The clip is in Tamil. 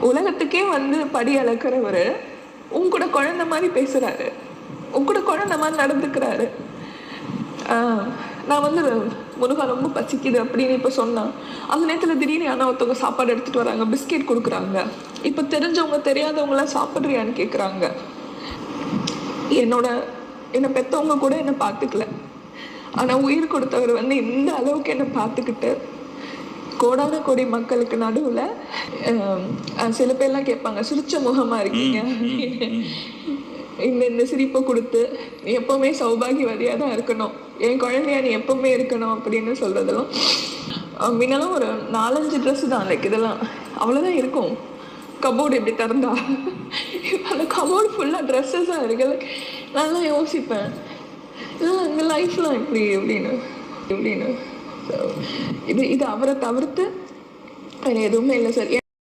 உலகத்துக்கே வந்து படி அளக்கிறவரு உன் கூட குழந்தை மாதிரி பேசுறாரு, உன் கூட குழந்தை மாதிரி நடந்துக்கிறாரு. நான் வந்து முருகா ரொம்ப பசிக்குது அப்படின்னு இப்போ சொன்னான். அந்த நேரத்தில் திடீர்னு யாரோ ஒருத்தவங்க சாப்பாடு எடுத்துட்டு வராங்க, பிஸ்கெட் கொடுக்குறாங்க. இப்போ தெரிஞ்சவங்க தெரியாதவங்களாம் சாப்பிட்றியான்னு கேட்குறாங்க. என்னை பெற்றவங்க கூட என்னை பார்த்துக்கல. ஆனால் உயிர் கொடுத்தவர் வந்து இந்த அளவுக்கு என்னை பார்த்துக்கிட்டு கோடான கோடி மக்களுக்கு நடுவில் சில பேர்லாம் கேட்பாங்க, சிரிச்ச முகமாக இருக்கீங்க, இந்த சிரிப்பை கொடுத்து நீ எப்போவுமே சௌபாகியவதியாக தான் இருக்கணும், என் குழந்தையா நீ எப்பவுமே இருக்கணும் அப்படின்னு சொல்றதெல்லாம். முன்னெல்லாம் ஒரு 4-5 ட்ரெஸ் தான், லைக் இதெல்லாம் அவ்வளோதான் இருக்கும். கபோர்டு எப்படி திறந்தா அந்த கபோர்டு ஃபுல்லாக ட்ரெஸ்ஸஸாக இருக்குல்ல. நல்லா யோசிப்பேன், இதெல்லாம் இந்த லைஃப்லாம் எப்படி எப்படின்னு. இது அவரை தவிர்த்து வேறு எதுவுமே இல்லை சார்.